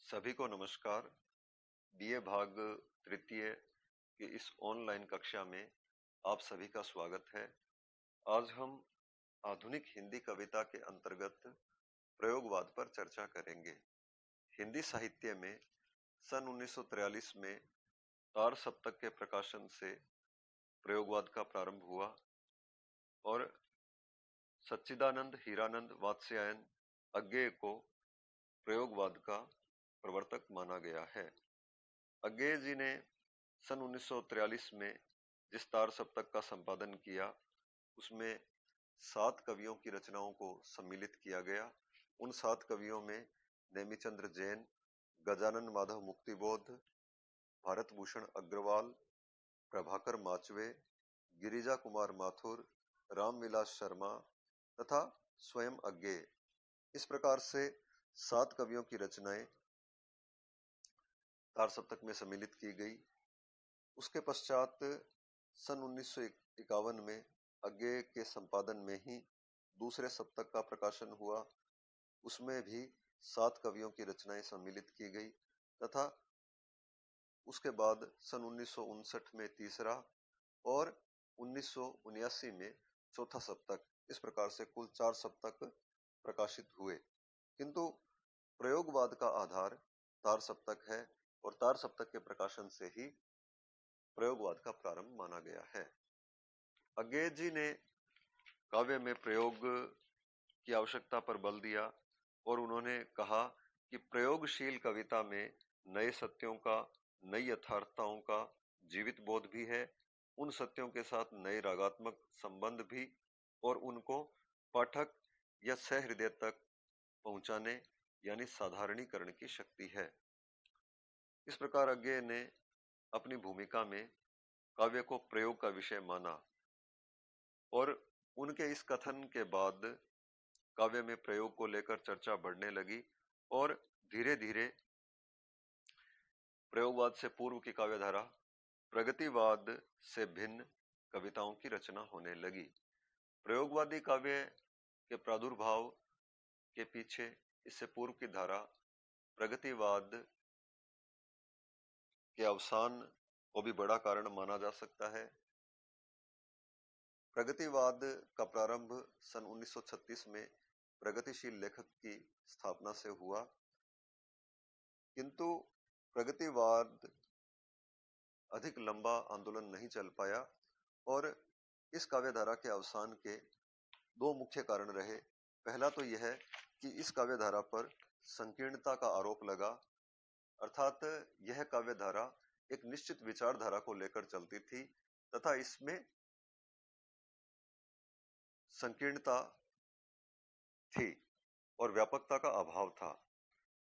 सभी को नमस्कार। बीए भाग तृतीय की इस ऑनलाइन कक्षा में आप सभी का स्वागत है। आज हम आधुनिक हिंदी कविता के अंतर्गत प्रयोगवाद पर चर्चा करेंगे। हिंदी साहित्य में सन 1943 में तार सप्तक के प्रकाशन से प्रयोगवाद का प्रारंभ हुआ और सच्चिदानंद हीरानंद वात्स्यायन अज्ञेय को प्रयोगवाद का प्रवर्तक माना गया है। अज्ञेय जी ने सन 1943 में जिस तार सप्तक का संपादन किया उसमें 7 कवियों की रचनाओं को सम्मिलित किया गया। उन 7 कवियों में नेमिचंद्र जैन, गजानन माधव मुक्तिबोध, भारत भूषण अग्रवाल, प्रभाकर माचवे, गिरिजा कुमार माथुर, रामविलास शर्मा तथा स्वयं अज्ञेय, इस प्रकार से 7 कवियों की रचनाएं तार सप्तक में सम्मिलित की गई। उसके पश्चात सन 1951 में अज्ञेय के संपादन में ही दूसरे सप्तक का प्रकाशन हुआ। उसमें भी 7 कवियों की रचनाएं सम्मिलित की गई तथा उसके बाद सन 1959 में तीसरा और 1979 में चौथा सप्तक, इस प्रकार से कुल 4 सप्तक प्रकाशित हुए। किंतु प्रयोगवाद का आधार तार सप्तक है और तार सप्तक के प्रकाशन से ही प्रयोगवाद का प्रारंभ माना गया है। अज्ञेय जी ने काव्य में प्रयोग की आवश्यकता पर बल दिया और उन्होंने कहा कि प्रयोगशील कविता में नए सत्यों का, नई यथार्थताओं का जीवित बोध भी है, उन सत्यों के साथ नए रागात्मक संबंध भी, और उनको पाठक या सहृदय तक पहुंचाने यानी साधारणीकरण की शक्ति है। इस प्रकार अज्ञेय ने अपनी भूमिका में काव्य को प्रयोग का विषय माना और उनके इस कथन के बाद काव्य में प्रयोग को लेकर चर्चा बढ़ने लगी और धीरे धीरे प्रयोगवाद से पूर्व की काव्यधारा प्रगतिवाद से भिन्न कविताओं की रचना होने लगी। प्रयोगवादी काव्य के प्रादुर्भाव के पीछे इससे पूर्व की धारा प्रगतिवाद के अवसान को भी बड़ा कारण माना जा सकता है। प्रगतिवाद का प्रारंभ सन 1936 में प्रगतिशील लेखक की स्थापना से हुआ, किंतु प्रगतिवाद अधिक लंबा आंदोलन नहीं चल पाया और इस काव्यधारा के अवसान के 2 मुख्य कारण रहे। पहला तो यह कि इस काव्यधारा पर संकीर्णता का आरोप लगा, अर्थात यह काव्यधारा एक निश्चित विचारधारा को लेकर चलती थी तथा इसमें संकीर्णता थी और व्यापकता का अभाव था।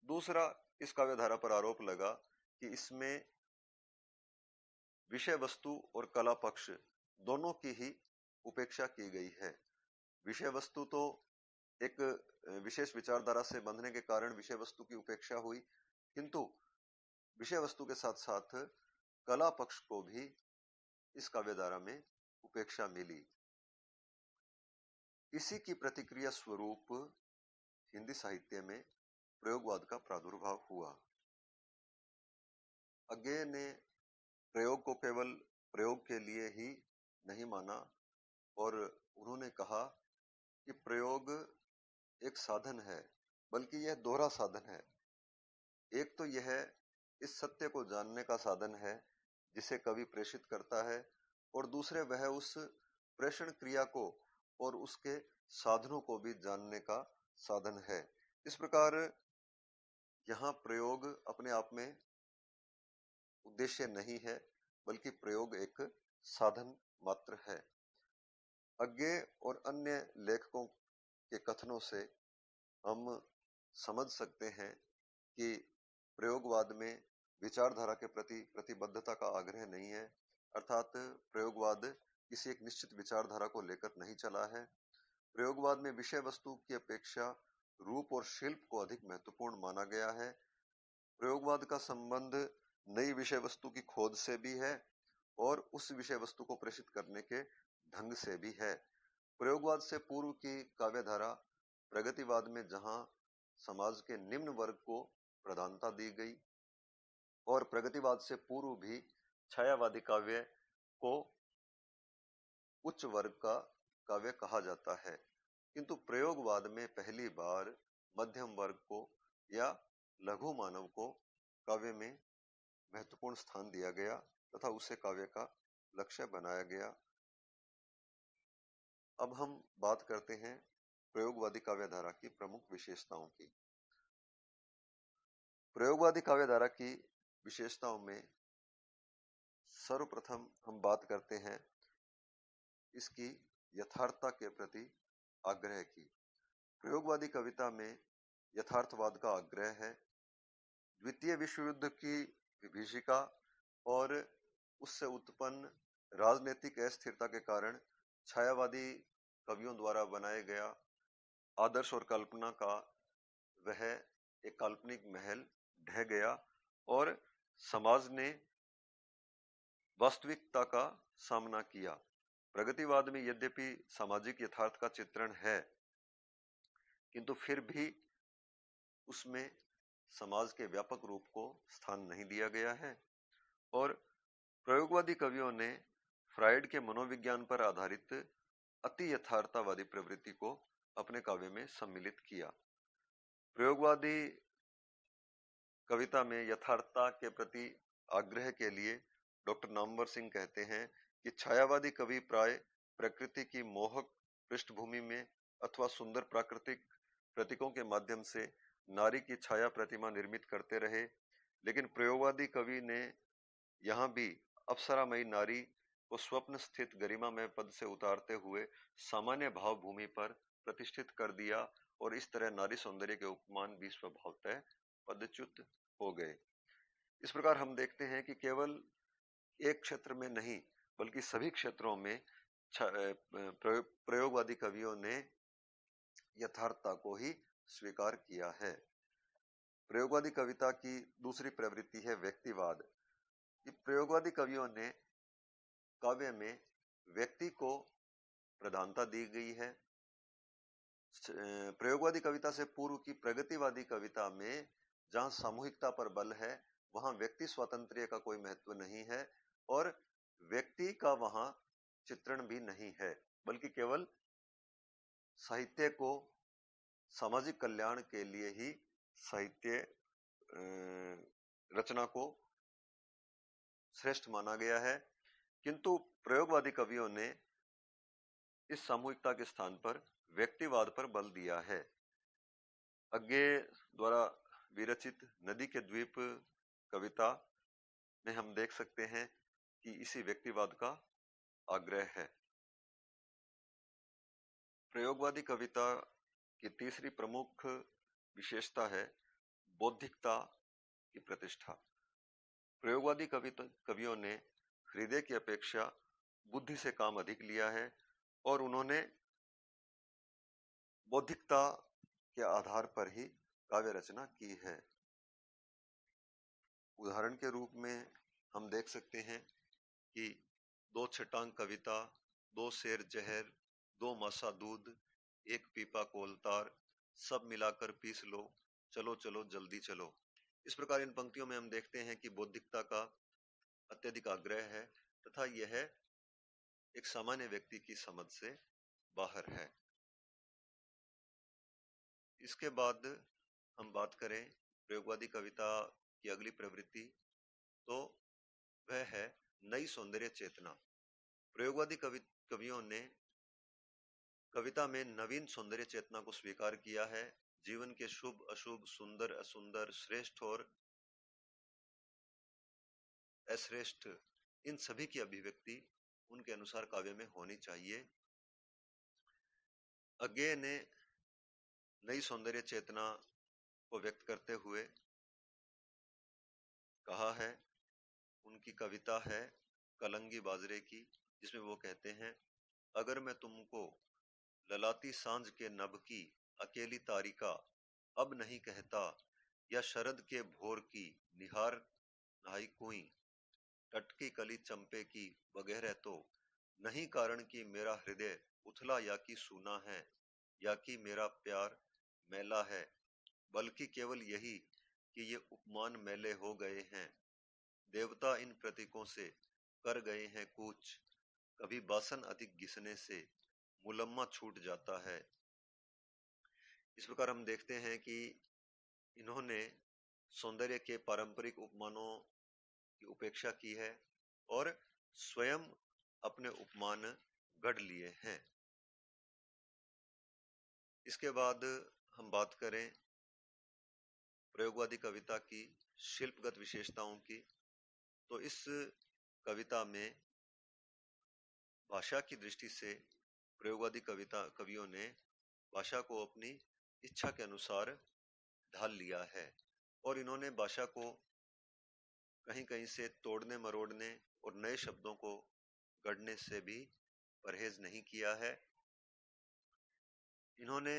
दूसरा, इस काव्यधारा पर आरोप लगा कि इसमें विषय वस्तु और कला पक्ष दोनों की ही उपेक्षा की गई है। विषय वस्तु तो एक विशेष विचारधारा से बंधने के कारण विषय वस्तु की उपेक्षा हुई, किंतु विषय वस्तु के साथ साथ कला पक्ष को भी इस काव्यधारा में उपेक्षा मिली। इसी की प्रतिक्रिया स्वरूप हिंदी साहित्य में प्रयोगवाद का प्रादुर्भाव हुआ। अज्ञेय ने प्रयोग को केवल प्रयोग के लिए ही नहीं माना और उन्होंने कहा कि प्रयोग एक साधन है, बल्कि यह दोहरा साधन है। एक तो यह इस सत्य को जानने का साधन है जिसे कवि प्रेषित करता है, और दूसरे वह उस प्रेषण क्रिया को और उसके साधनों को भी जानने का साधन है। इस प्रकार यहाँ प्रयोग अपने आप में उद्देश्य नहीं है, बल्कि प्रयोग एक साधन मात्र है। अज्ञेय और अन्य लेखकों के कथनों से हम समझ सकते हैं कि प्रयोगवाद में विचारधारा के प्रति प्रतिबद्धता का आग्रह नहीं है, अर्थात प्रयोगवाद किसी एक निश्चित विचारधारा को लेकर नहीं चला है। प्रयोगवाद में विषय वस्तु की अपेक्षा रूप और शिल्प को अधिक महत्वपूर्ण माना गया है। प्रयोगवाद का संबंध नई विषय वस्तु की खोज से भी है और उस विषय वस्तु को प्रेषित करने के ढंग से भी है। प्रयोगवाद से पूर्व की काव्यधारा प्रगतिवाद में जहां समाज के निम्न वर्ग को प्रधानता दी गई और प्रगतिवाद से पूर्व भी छायावादी काव्य को उच्च वर्ग का काव्य कहा जाता है, किंतु प्रयोगवाद में पहली बार मध्यम वर्ग को या लघु मानव को काव्य में महत्वपूर्ण स्थान दिया गया तथा उसे काव्य का लक्ष्य बनाया गया। अब हम बात करते हैं प्रयोगवादी काव्यधारा की प्रमुख विशेषताओं की। प्रयोगवादी काव्यधारा की विशेषताओं में सर्वप्रथम हम बात करते हैं इसकी यथार्थता के प्रति आग्रह की। प्रयोगवादी कविता में यथार्थवाद का आग्रह है। द्वितीय विश्व युद्ध की विभीषिका और उससे उत्पन्न राजनीतिक अस्थिरता के कारण छायावादी कवियों द्वारा बनाया गया आदर्श और कल्पना का वह एक काल्पनिक महल ढह गया और समाज ने वास्तविकता का सामना किया। प्रगतिवाद में यद्यपि सामाजिक यथार्थ का चित्रण है, किंतु फिर भी उसमें समाज के व्यापक रूप को स्थान नहीं दिया गया है और प्रयोगवादी कवियों ने फ्राइड के मनोविज्ञान पर आधारित अति यथार्थवादी प्रवृत्ति को अपने काव्य में सम्मिलित किया। प्रयोगवादी कविता में यथार्थता के प्रति आग्रह के लिए डॉक्टर नामवर सिंह कहते हैं कि छायावादी कवि प्राय प्रकृति की मोहक पृष्ठभूमि में अथवा सुंदर प्राकृतिक प्रतीकों के माध्यम से नारी की छाया प्रतिमा निर्मित करते रहे, लेकिन प्रयोगवादी कवि ने यहाँ भी अप्सरामयी नारी को स्वप्न स्थित गरिमामय पद से उतारते हुए सामान्य भाव भूमि पर प्रतिष्ठित कर दिया और इस तरह नारी सौंदर्य के उपमान भी स्वभावतः पदच्युत हो गए। इस प्रकार हम देखते हैं कि केवल एक क्षेत्र में नहीं बल्कि सभी क्षेत्रों में प्रयोगवादी कवियों ने यथार्थता को ही स्वीकार किया है। प्रयोगवादी कविता की दूसरी प्रवृत्ति है व्यक्तिवाद। प्रयोगवादी कवियों ने काव्य में व्यक्ति को प्रधानता दी गई है। प्रयोगवादी कविता से पूर्व की प्रगतिवादी कविता में जहां सामूहिकता पर बल है, वहां व्यक्ति स्वातंत्र्य का कोई महत्व नहीं है और व्यक्ति का वहां चित्रण भी नहीं है, बल्कि केवल साहित्य को सामाजिक कल्याण के लिए ही साहित्य रचना को श्रेष्ठ माना गया है। किंतु प्रयोगवादी कवियों ने इस सामूहिकता के स्थान पर व्यक्तिवाद पर बल दिया है। अज्ञे द्वारा विरचित नदी के द्वीप कविता में हम देख सकते हैं कि इसी व्यक्तिवाद का आग्रह है। प्रयोगवादी कविता की तीसरी प्रमुख विशेषता है बौद्धिकता की प्रतिष्ठा। प्रयोगवादी कवियों ने हृदय की अपेक्षा बुद्धि से काम अधिक लिया है और उन्होंने बौद्धिकता के आधार पर ही काव्य रचना की है। उदाहरण के रूप में हम देख सकते हैं कि दो छटांग कविता, दो शेर जहर, दो मासा दूध, एक पीपा कोलतार, सब मिलाकर पीस लो, चलो चलो जल्दी चलो। इस प्रकार इन पंक्तियों में हम देखते हैं कि बौद्धिकता का अत्यधिक आग्रह है तथा यह एक सामान्य व्यक्ति की समझ से बाहर है। इसके बाद हम बात करें प्रयोगवादी कविता की अगली प्रवृत्ति, तो वह है नई सौंदर्य चेतना। प्रयोगवादी कवियों ने कविता में नवीन सौंदर्य चेतना को स्वीकार किया है। जीवन के शुभ अशुभ, सुंदर असुंदर, श्रेष्ठ और अश्रेष्ठ, इन सभी की अभिव्यक्ति उनके अनुसार काव्य में होनी चाहिए। अज्ञे ने नई सौंदर्य चेतना को व्यक्त करते हुए कहा है, उनकी कविता है कलंगी बाजरे की, जिसमें वो कहते हैं, अगर मैं तुमको ललाती सांझ के नभ की अकेली तारिका अब नहीं कहता, या शरद के भोर की निहार नहाई कुई, टटकी कली चंपे की वगैरह, तो नहीं कारण कि मेरा हृदय उथला या कि सूना है, या कि मेरा प्यार मैला है, बल्कि केवल यही कि ये उपमान मैले हो गए हैं, देवता इन प्रतीकों से कर गए हैं कूच, कभी बासन अधिक घिसने से मुलम्मा छूट जाता है। इस प्रकार हम देखते हैं कि इन्होंने सौंदर्य के पारंपरिक उपमानों की उपेक्षा की है और स्वयं अपने उपमान गढ़ लिए हैं। इसके बाद हम बात करें प्रयोगवादी कविता की शिल्पगत विशेषताओं की, तो इस कविता में भाषा की दृष्टि से प्रयोगवादी कवियों ने भाषा को अपनी इच्छा के अनुसार ढाल लिया है और इन्होंने भाषा को कहीं कहीं से तोड़ने मरोड़ने और नए शब्दों को गढ़ने से भी परहेज नहीं किया है। इन्होंने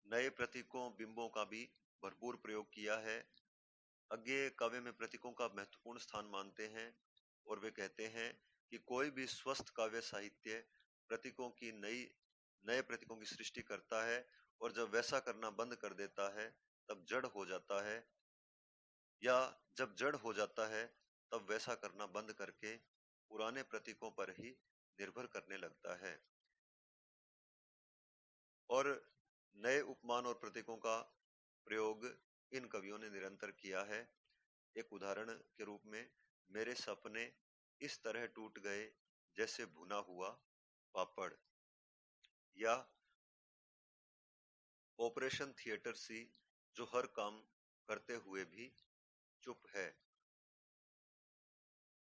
नए प्रतीकों बिंबों का भी भरपूर प्रयोग किया है। अज्ञेय काव्य में प्रतीकों का महत्वपूर्ण स्थान मानते हैं और वे कहते हैं कि कोई भी स्वस्थ काव्य साहित्य प्रतीकों की नए प्रतीकों की सृष्टि करता है और जब वैसा करना बंद कर देता है तब जड़ हो जाता है, या जब जड़ हो जाता है तब वैसा करना बंद करके पुराने प्रतीकों पर ही निर्भर करने लगता है। और नए उपमान और प्रतीकों का प्रयोग इन कवियों ने निरंतर किया है। एक उदाहरण के रूप में मेरे सपने इस तरह टूट गए जैसे भुना हुआ पापड़, या ऑपरेशन थिएटर सी जो हर काम करते हुए भी चुप है।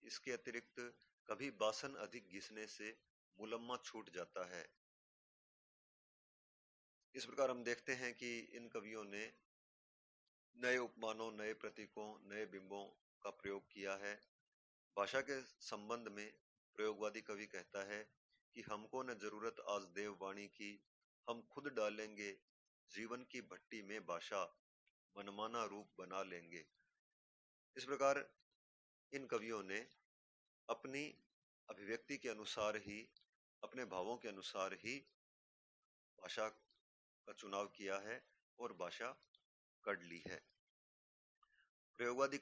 इसके अतिरिक्त कभी बासन अधिक घिसने से मुलम्मा छूट जाता है। इस प्रकार हम देखते हैं कि इन कवियों ने नए उपमानों, नए प्रतीकों, नए बिंबों का प्रयोग किया है। भाषा के संबंध में प्रयोगवादी कवि कहता है कि हमको न जरूरत आज देववाणी की, हम खुद डालेंगे जीवन की भट्टी में भाषा, मनमाना रूप बना लेंगे। इस प्रकार इन कवियों ने अपनी अभिव्यक्ति के अनुसार ही, अपने भावों के अनुसार ही भाषा का चुनाव किया है और भाषा गढ़ ली है। प्रयोगवादी